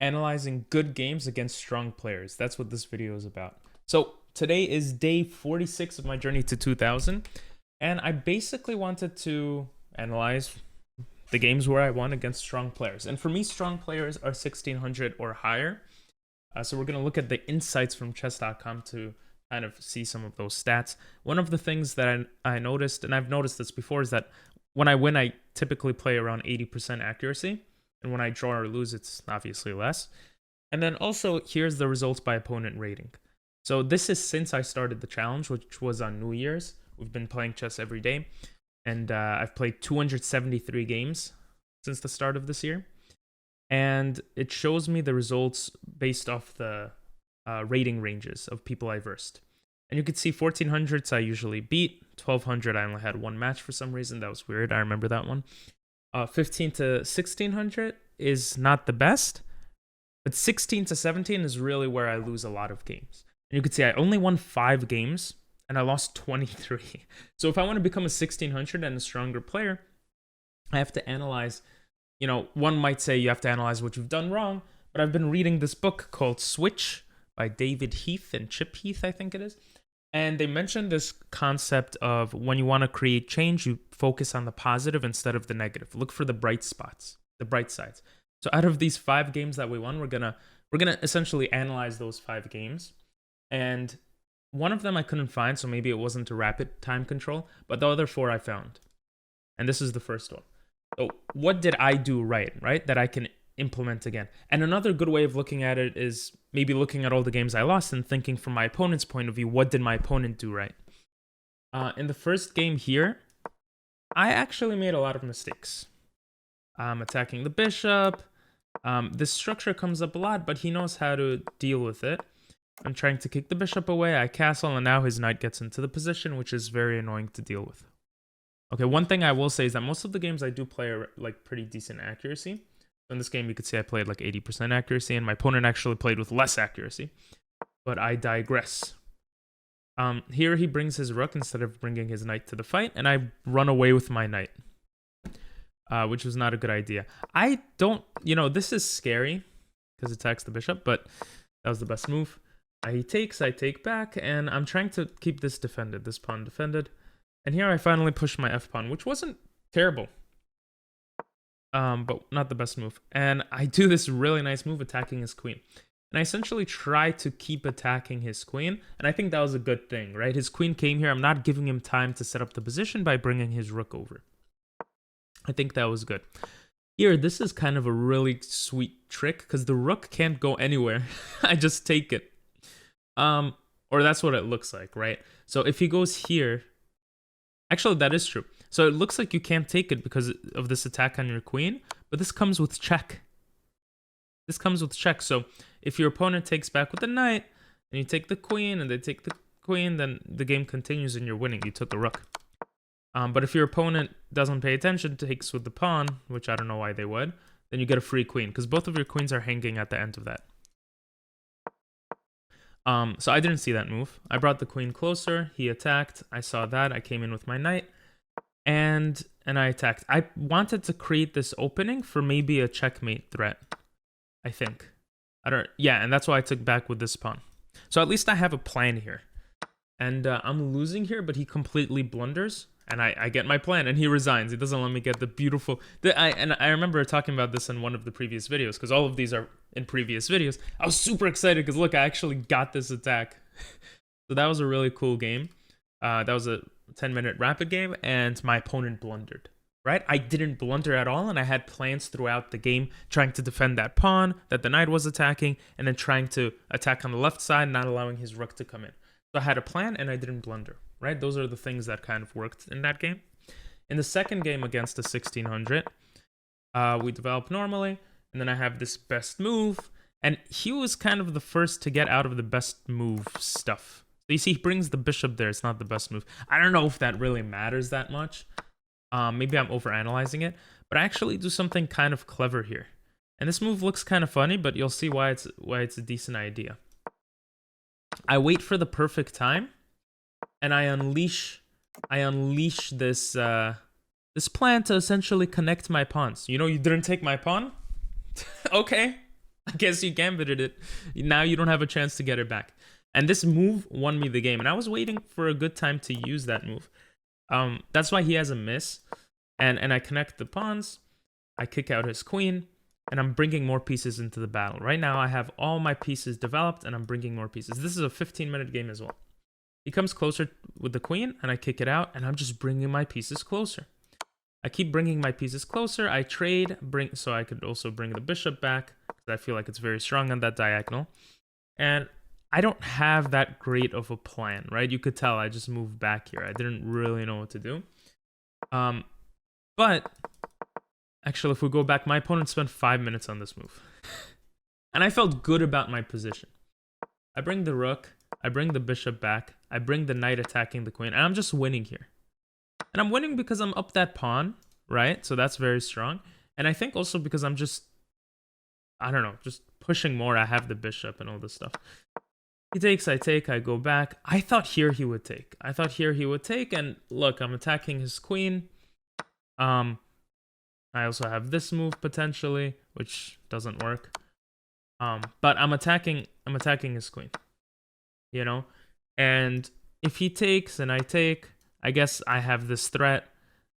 analyzing good games against strong players. That's what this video is about. So today is day 46 of my journey to 2000, and I basically wanted to analyze the games where I won against strong players. And for me, strong players are 1600 or higher. So we're going to look at the insights from chess.com to kind of see some of those stats. One of the things that I noticed, and I've noticed this before, is that when I win, I typically play around 80% accuracy. And when I draw or lose, it's obviously less. And then also, here's the results by opponent rating. So this is since I started the challenge, which was on New Year's. We've been playing chess every day. And I've played 273 games since the start of this year. And it shows me the results based off the rating ranges of people I versed. And you can see 1400s I usually beat. 1200 I only had one match for some reason. That was weird. I remember that one. 15 to 1600 is not the best. But 16 to 17 is really where I lose a lot of games. And you can see I only won 5 games. And I lost 23. So if I want to become a 1600 and a stronger player, I have to analyze. You know, one might say you have to analyze what you've done wrong, but I've been reading this book called Switch by David Heath and Chip Heath, I think it is. And they mentioned this concept of when you want to create change, you focus on the positive instead of the negative. Look for the bright spots, the bright sides. So out of these 5 games that we won, we're gonna essentially analyze those 5 games. And one of them I couldn't find, so maybe it wasn't a rapid time control, but the other 4 I found. And this is the first one. So what did I do right, that I can implement again? And another good way of looking at it is maybe looking at all the games I lost and thinking from my opponent's point of view, what did my opponent do right? In the first game here, I actually made a lot of mistakes. I'm attacking the bishop. This structure comes up a lot, but he knows how to deal with it. I'm trying to kick the bishop away. I castle, and now his knight gets into the position, which is very annoying to deal with. Okay, one thing I will say is that most of the games I do play are like pretty decent accuracy. So in this game, you could see I played like 80% accuracy, and my opponent actually played with less accuracy. But I digress. Here he brings his rook instead of bringing his knight to the fight, and I run away with my knight, which was not a good idea. I don't, this is scary because it attacks the bishop, but that was the best move. He takes, I take back, and I'm trying to keep this defended, this pawn defended. And here I finally push my f-pawn, which wasn't terrible. But not the best move. And I do this really nice move attacking his queen. And I essentially try to keep attacking his queen. And I think that was a good thing, right? His queen came here. I'm not giving him time to set up the position by bringing his rook over. I think that was good. Here, this is kind of a really sweet trick because the rook can't go anywhere. I just take it. Or that's what it looks like, right? So if he goes here... Actually, that is true. So it looks like you can't take it because of this attack on your queen, but this comes with check. This comes with check. So if your opponent takes back with the knight, and you take the queen, and they take the queen, then the game continues and you're winning. You took a rook. But if your opponent doesn't pay attention, takes with the pawn, which I don't know why they would, then you get a free queen, because both of your queens are hanging at the end of that. So I didn't see that move. I brought the queen closer. He attacked. I saw that. I came in with my knight, and I attacked. I wanted to create this opening for maybe a checkmate threat, I think. Yeah, and that's why I took back with this pawn. So at least I have a plan here. And I'm losing here, but he completely blunders, and I get my plan, and he resigns. He doesn't let me get the beautiful... And I remember talking about this in one of the previous videos, because all of these are in previous videos. I was super excited, because look, I actually got this attack. So that was a really cool game. That was a 10-minute rapid game, and my opponent blundered, right? I didn't blunder at all, and I had plans throughout the game, trying to defend that pawn that the knight was attacking, and then trying to attack on the left side, not allowing his rook to come in. So I had a plan, and I didn't blunder, right? Those are the things that kind of worked in that game. In the second game against the 1600, we developed normally, and then I have this best move, and he was kind of the first to get out of the best move stuff. So you see, he brings the bishop there. It's not the best move. I don't know if that really matters that much. Maybe I'm overanalyzing it, but I actually do something kind of clever here. And this move looks kind of funny, but you'll see why it's a decent idea. I wait for the perfect time, and I unleash this this plan to essentially connect my pawns. You didn't take my pawn? Okay, I guess you gambited it. Now you don't have a chance to get it back. And this move won me the game. And I was waiting for a good time to use that move. That's why he has a miss. And I connect the pawns. I kick out his queen. And I'm bringing more pieces into the battle. Right now, I have all my pieces developed. And I'm bringing more pieces. This is a 15-minute game as well. He comes closer with the queen. And I kick it out. And I'm just bringing my pieces closer. I keep bringing my pieces closer. I trade. So I could also bring the bishop back. I feel like it's very strong on that diagonal. And I don't have that great of a plan, right? You could tell I just moved back here. I didn't really know what to do. But actually, if we go back, my opponent spent 5 minutes on this move. And I felt good about my position. I bring the rook. I bring the bishop back. I bring the knight attacking the queen. And I'm just winning here. And I'm winning because I'm up that pawn, right? So that's very strong. And I think also because I'm just, I don't know, just pushing more. I have the bishop and all this stuff. He takes, I take, I go back. I thought here he would take. And look, I'm attacking his queen. I also have this move potentially, which doesn't work. But I'm attacking his queen. You know? And if he takes and I take, I guess I have this threat.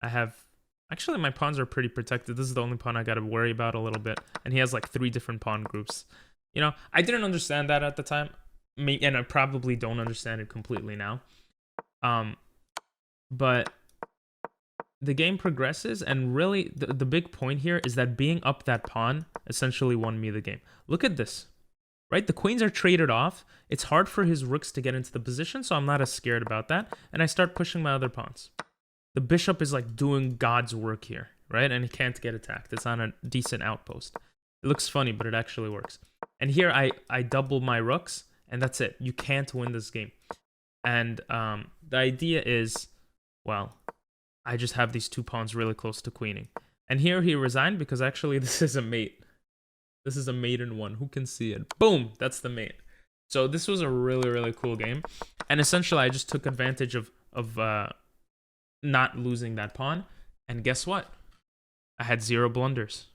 Actually, my pawns are pretty protected. This is the only pawn I got to worry about a little bit. And he has like 3 different pawn groups. You know, I didn't understand that at the time. And I probably don't understand it completely now. But the game progresses. And really, the big point here is that being up that pawn essentially won me the game. Look at this. Right? The queens are traded off. It's hard for his rooks to get into the position. So I'm not as scared about that. And I start pushing my other pawns. The bishop is like doing God's work here, right? And he can't get attacked. It's on a decent outpost. It looks funny, but it actually works. And here I double my rooks, and that's it. You can't win this game. And the idea is, well, I just have these 2 pawns really close to queening. And here he resigned because actually this is a mate. This is a mate in 1. Who can see it? Boom! That's the mate. So this was a really, really cool game. And essentially I just took advantage of not losing that pawn. And guess what? I had 0 blunders.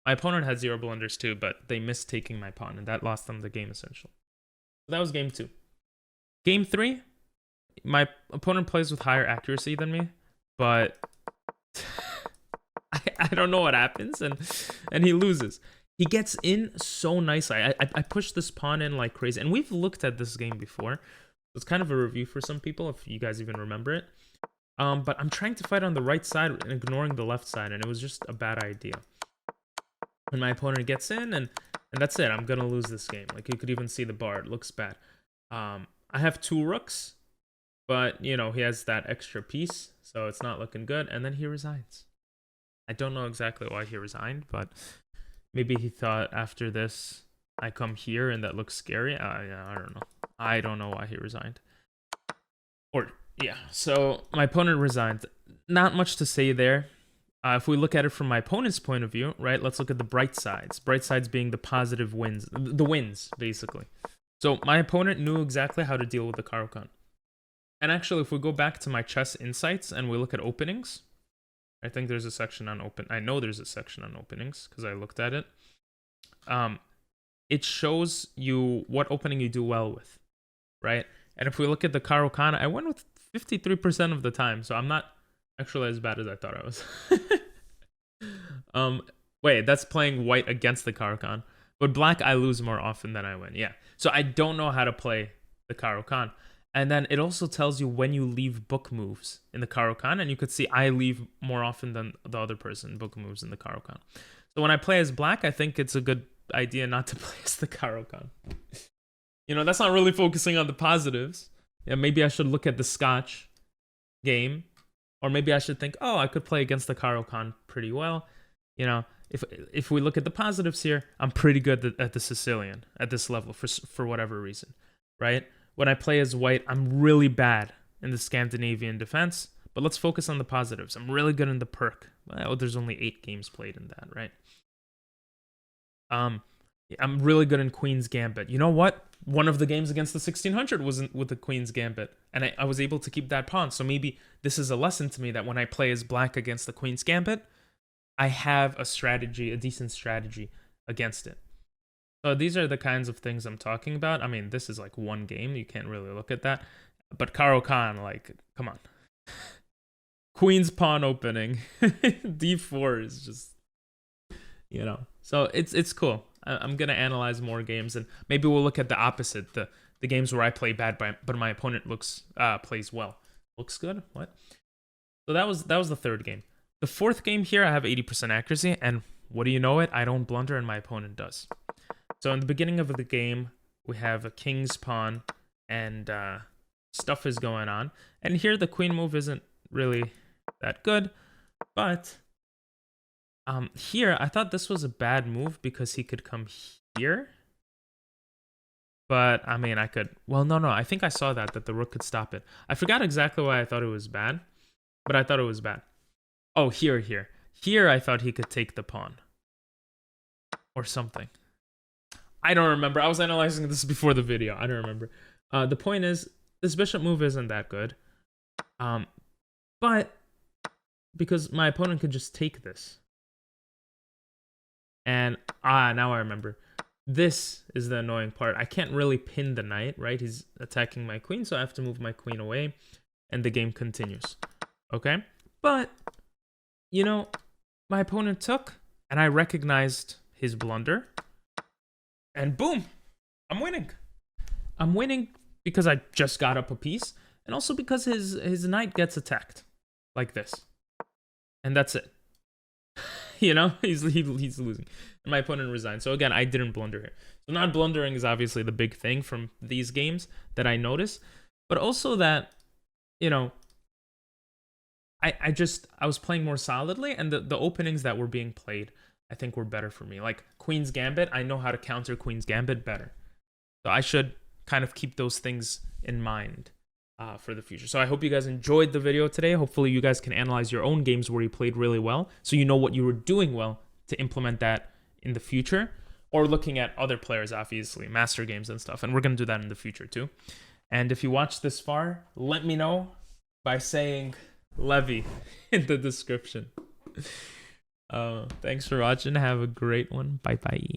My opponent had 0 blunders too, but they missed taking my pawn, and that lost them the game essentially. So that was game 2. Game 3, my opponent plays with higher accuracy than me, but I don't know what happens, and he loses. He gets in so nicely. I pushed this pawn in like crazy, and we've looked at this game before. It's kind of a review for some people, if you guys even remember it. But I'm trying to fight on the right side and ignoring the left side, and it was just a bad idea. And my opponent gets in, and that's it. I'm going to lose this game. Like, you could even see the bar. It looks bad. I have 2 rooks, but, you know, he has that extra piece, so it's not looking good. And then he resigns. I don't know exactly why he resigned, but maybe he thought after this, I come here, and that looks scary. I don't know. I don't know why he resigned. Yeah, so my opponent resigned. Not much to say there. If we look at it from my opponent's point of view, right, let's look at the bright sides. Bright sides being the positive wins, the wins, basically. So my opponent knew exactly how to deal with the Caro-Kann. And actually, if we go back to my chess insights and we look at openings, I think there's a section on I know there's a section on openings because I looked at it. It shows you what opening you do well with, right? And if we look at the Caro-Kann, I went with 53% of the time, so I'm not actually as bad as I thought I was. Wait, that's playing white against the Caro-Kann. But black, I lose more often than I win, yeah. So I don't know how to play the Caro-Kann. And then it also tells you when you leave book moves in the Caro-Kann, and you could see I leave more often than the other person book moves in the Caro-Kann. So when I play as black, I think it's a good idea not to play as the Caro-Kann. You know, that's not really focusing on the positives. Yeah, maybe I should look at the Scotch game. Or maybe I should think, oh, I could play against the Caro-Kann pretty well. You know, if we look at the positives here, I'm pretty good at the Sicilian at this level for whatever reason, right? When I play as white, I'm really bad in the Scandinavian defense. But let's focus on the positives. I'm really good in the Perk. Well, there's only 8 games played in that, right? I'm really good in Queen's Gambit. You know what? One of the games against the 1600 was with the Queen's Gambit, and I was able to keep that pawn. So maybe this is a lesson to me that when I play as black against the Queen's Gambit, I have a strategy, a decent strategy against it. So these are the kinds of things I'm talking about. I mean, this is like one game. You can't really look at that. But Karo Khan, like, come on. Queen's pawn opening. D4 is just, you know. So it's cool. I'm going to analyze more games, and maybe we'll look at the opposite. The games where I play bad, but my opponent plays well. Looks good? What? So that was the third game. The fourth game here, I have 80% accuracy, and what do you know it? I don't blunder, and my opponent does. So in the beginning of the game, we have a king's pawn, and stuff is going on. And here the queen move isn't really that good, but here I thought this was a bad move because he could come here. But I mean, I could. Well, no. I think I saw that the rook could stop it. I forgot exactly why I thought it was bad, but I thought it was bad. Oh, here. Here I thought he could take the pawn or something. I don't remember. I was analyzing this before the video. I don't remember. The point is, this bishop move isn't that good. But because my opponent could just take this. And, now I remember. This is the annoying part. I can't really pin the knight, right? He's attacking my queen, so I have to move my queen away. And the game continues. Okay? But, you know, my opponent took, and I recognized his blunder. And boom, I'm winning. I'm winning because I just got up a piece, and also because his knight gets attacked like this, and that's it. You know, he's losing, and my opponent resigned. So again, I didn't blunder here. So not blundering is obviously the big thing from these games that I notice, but also that, you know, I was playing more solidly, and the openings that were being played, I think, were better for me. Like Queen's Gambit, I know how to counter Queen's Gambit better. So I should kind of keep those things in mind for the future. So I hope you guys enjoyed the video today. Hopefully you guys can analyze your own games where you played really well, so you know what you were doing well to implement that in the future, or looking at other players, obviously, master games and stuff. And we're going to do that in the future too. And if you watched this far, let me know by saying Levy in the description. Thanks for watching. Have a great one. Bye bye.